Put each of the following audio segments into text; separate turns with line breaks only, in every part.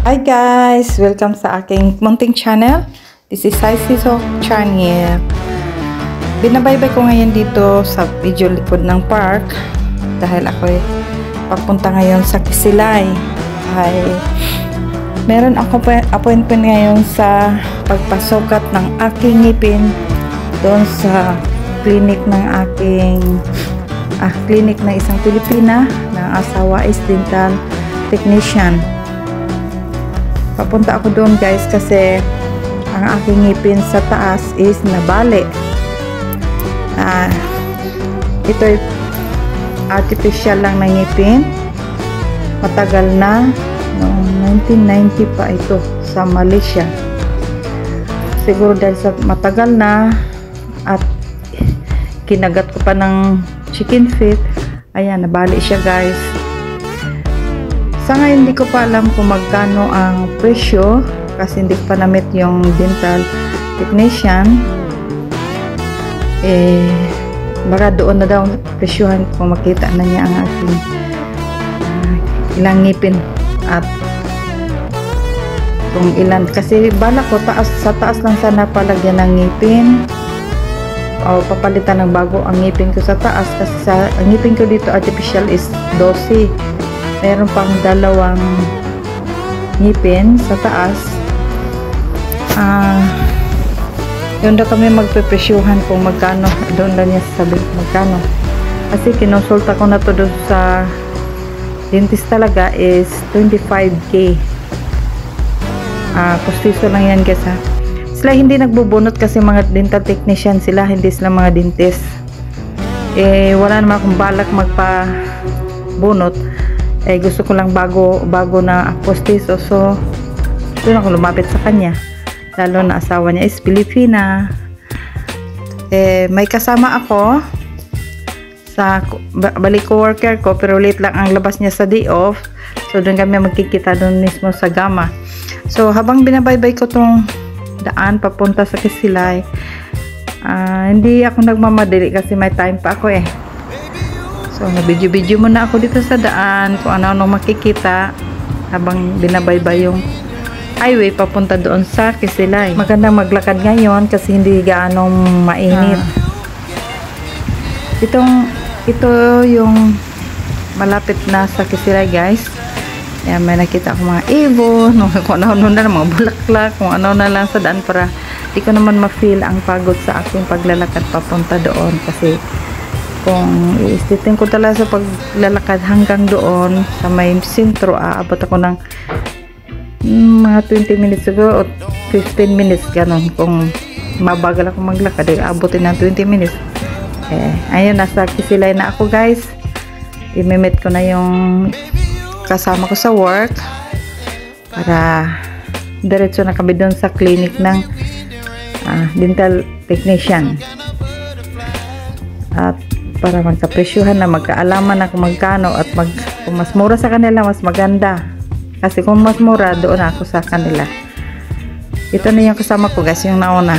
Hi guys! Welcome sa aking munting channel. This is Saisiso Channel. Binabaybay ko ngayon dito sa video likod ng park dahil ako papunta ngayon sa Kisilay. Meron ako appointment ngayon sa pagpasukat ng aking ngipin doon sa clinic ng aking clinic na isang Pilipina na asawa is dental technician. Papunta ako doon guys kasi ang aking ngipin sa taas is nabali. Ito artificial lang na ngipin. Matagal na, noong 1990 pa ito sa Malaysia. Siguro dahil sa matagal na at kinagat ko pa ng chicken feet, ayan, nabali siya guys. Sa ngayon hindi ko pa alam kung magkano ang presyo kasi hindi ko pa na-meet yung dental technician. Baka doon na daw presyohan kung makita na niya ang aking ilang ngipin at kung ilan, kasi bala ko sa taas lang sana palagyan ng ngipin o papalitan ng bago ang ngipin ko sa taas kasi ang ngipin ko dito artificial is 12. Meron pang dalawang ngipin sa taas. Doon daw kami magpepresyuhan kung magkano. Doon lang niya sasabihin magkano. Kasi kinonsulta ko na to doon sa dentist talaga is 25K. Postiso lang yan guys ha. Sila hindi nagbubunot kasi mga dental technician sila, hindi sila mga dentist. Wala naman akong balak magpa-bunot. Gusto ko lang bago na postiso, so doon ako lumapit sa kanya, lalo na asawa niya is Pilipina. May kasama ako sa balik co-worker ko pero late lang ang labas niya sa day off, so doon kami magkikita doon mismo sa Gama. So habang binabaybay ko tong daan papunta sa Kisilay, hindi ako nagmamadali kasi may time pa ako So, nabidyo-bidyo muna ako dito sa daan kung ano makikita habang binabaybay yung highway papunta doon sa Kisilay. Magandang maglakad ngayon kasi hindi gaanong mainit. Ito yung malapit na sa Kisilay guys. Ayan, may nakita ako mga ibon, kung ano na mga bulaklak, kung ano na lang sa daan para di ko naman ma-feel ang pagod sa aking paglalakad papunta doon kasi kung iistitin ko talaga sa paglalakad hanggang doon sa may sentro, aabot ako ng mga 20 minutes siguro o 15 minutes ganon. Kung mabagal ako maglakad, aabotin ng 20 minutes. Ayun, nasa Kisilay na ako guys. I-meet ko na yung kasama ko sa work para diretso na kami doon sa clinic ng dental technician at para magkapresyuhan na magkaalaman na kung magkano at kung mas mura sa kanila mas maganda kasi kung mas mura doon ako sa kanila. Ito na yung kasama ko guys, yung nauna.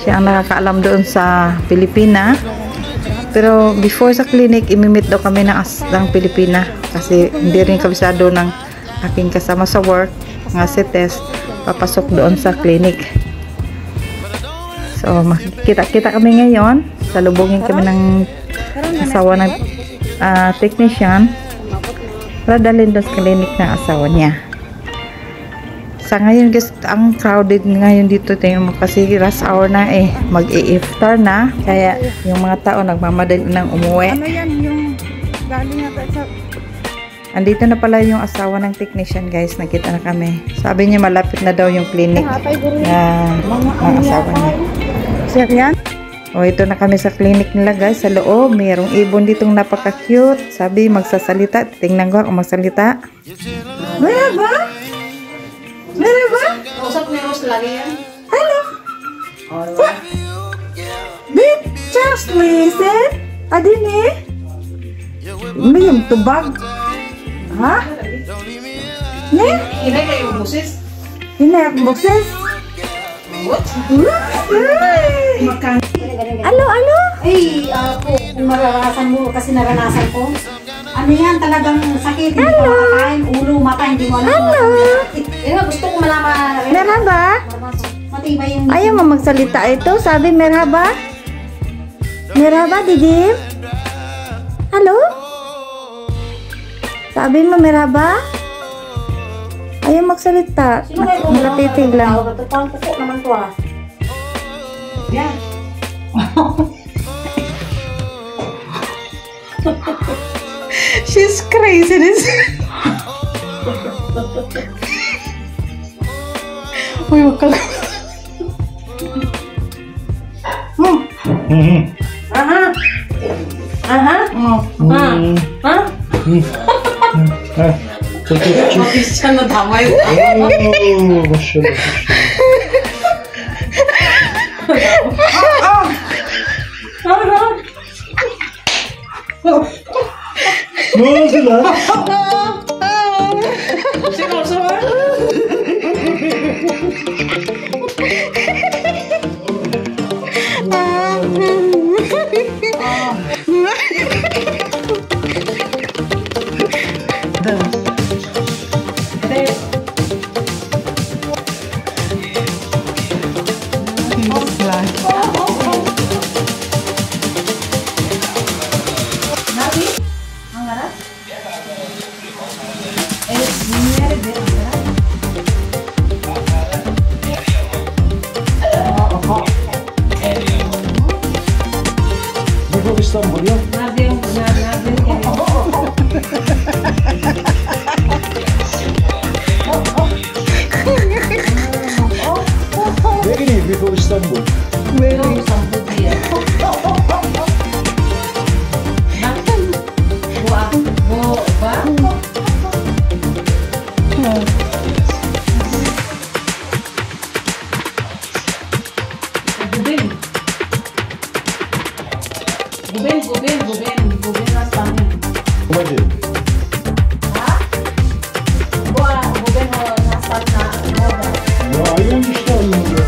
Siya ang nakakaalam doon sa Pilipina, pero before sa clinic imimit daw kami ng Pilipina kasi hindi rin kabisado ng aking kasama sa work nga si Tess papasok doon sa clinic. So makikita kami ngayon, salubungin kami ng asawa ng technician para dalhin doon sa clinic ng asawa niya. Sa ngayon guys, ang crowded ngayon dito kasi rush hour na mag-i-iftar na, kaya yung mga tao nagmamadali nang umuwi. Ano yan yung galing na sa andito na pala yung asawa ng technician guys, nakita na kami. Sabi niya malapit na daw yung clinic ng asawa niya. Sir yan? Ito na kami sa clinic nila guys, sa loob. Mayroong ibon ditong napaka-cute. Sabi magsasalita. Tingnan ko kung magsalita. Merhaba? Merhaba?
Usap ni Rose lagi yan.
Hello? What? Big Charles listen? Adini? May yung tubag? Ha? Ne?
Hinay kayo yung busis?
Hinay ang boses?
What?
Ano?
Ay, kung maranasan mo, kasi naranasan ko,
Ano yan, talagang sakit, hindi ka makakain, ulo, mata, hindi mo alam. Hello! Gusto ko malaman.
Merhaba?
Matibay yung...
Ayaw mo magsalita ito. Sabi merhaba? Merhaba, Didim? Halo? Sabi mo merhaba? Ayaw magsalita.
Sino kayo
Natitig lang.
Parang puko naman to ah. Yan.
She's crazy. This. Uy, wag ka lang.
Aha. Aha. Ha?
Mabis siya na damay. Seryoso ba?
İstanbul ya. Very before Istanbul.
Gubin rasanya.
Hadi.
Gubin nasal na moda.
Ya aynen işte anlamda.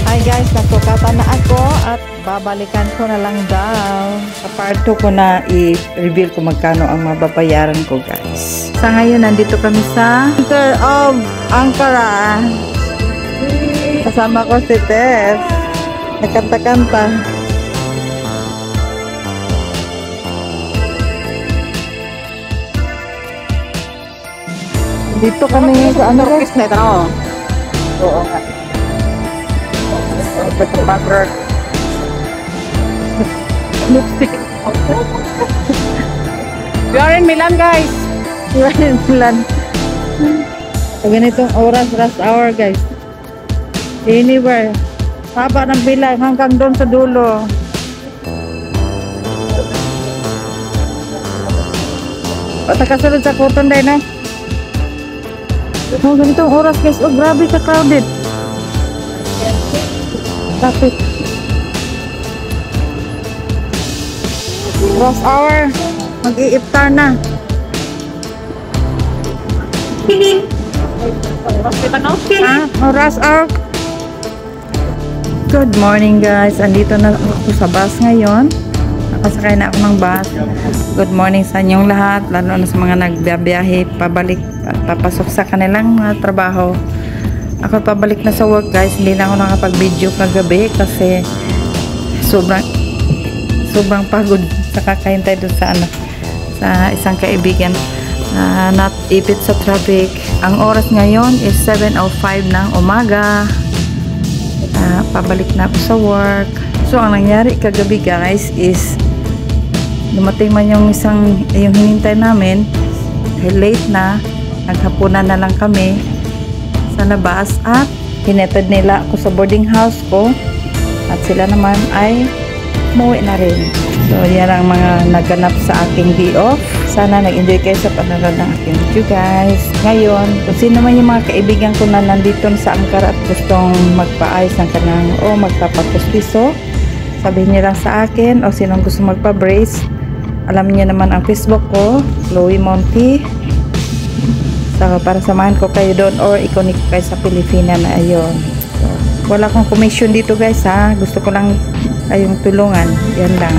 Hi guys, nasukatan na ako at babalikan ko na lang daw. Sa part 2 ko na i-reveal kung magkano ang mababayaran ko guys. Sa ngayon, nandito kami sa Center of Ankara. Kasama ko si Tess. Nakanta-kanta. Dito kami sa ano guys? Oo nga. Pagkapatrol. Lipstick. We are in Milan guys. We are in Milan. Sa ganitong oras, rush hour guys. Anywhere. Haba ng bilang hanggang doon sa dulo. Patakasunod sa Cotton din eh. Oh, ganitong oras guys. Oh, grabe ka crowded. Traffic. Rush hour. Mag-i-iftar na. Rush hour. Good morning guys. Andito na ako sa bus ngayon. Nakasakay na ako ng bus. Good morning sa inyong lahat. Lalo na sa mga nagbiyahe pabalik at papasok sa kanilang mga trabaho. Ako pabalik na sa work guys. Hindi na ako nakapag-video kagabi kasi sobrang pagod sa kakahintay doon sa sa isang kaibigan na ipit sa traffic. Ang oras ngayon is 7:05 ng umaga. Pabalik na ako sa work. So ang nangyari kagabi guys is dumating man yung hinintay namin, late na, naghapunan na lang kami sa labas at hinetad nila ako sa boarding house ko at sila naman ay umuwi na rin. So yan ang mga naganap sa aking day off. Sana nag-enjoy kayo sa panonood ng aking video guys. Ngayon, kung sino man yung mga kaibigan ko na nandito sa Ankara at gustong magpaayos ng kanang o magpapakustiso, sabihin niyo lang sa akin, o sinong gusto magpa-brace. Alam niyo naman ang Facebook ko, Chloe Monty. So, para samahan ko kayo doon or i-connect kayo sa Pilipinas na ayun. So, wala akong commission dito guys ha. Gusto ko lang ay yung tulungan. Yan lang.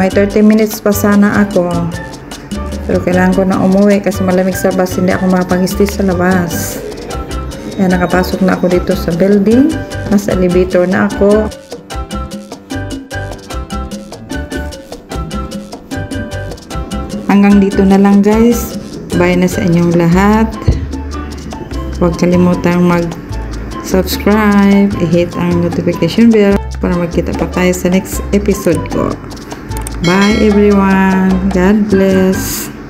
May 30 minutes pa sana ako. Pero kailangan ko na umuwi kasi malamig sa bus. Hindi ako makapag-stay sa labas. Kaya nakapasok na ako dito sa building. Nasa elevator na ako. Hanggang dito na lang guys. Bye na sa inyong lahat. Huwag kalimutang mag-subscribe. I-hit ang notification bell para magkita pa tayo sa next episode ko. Bye everyone. God bless.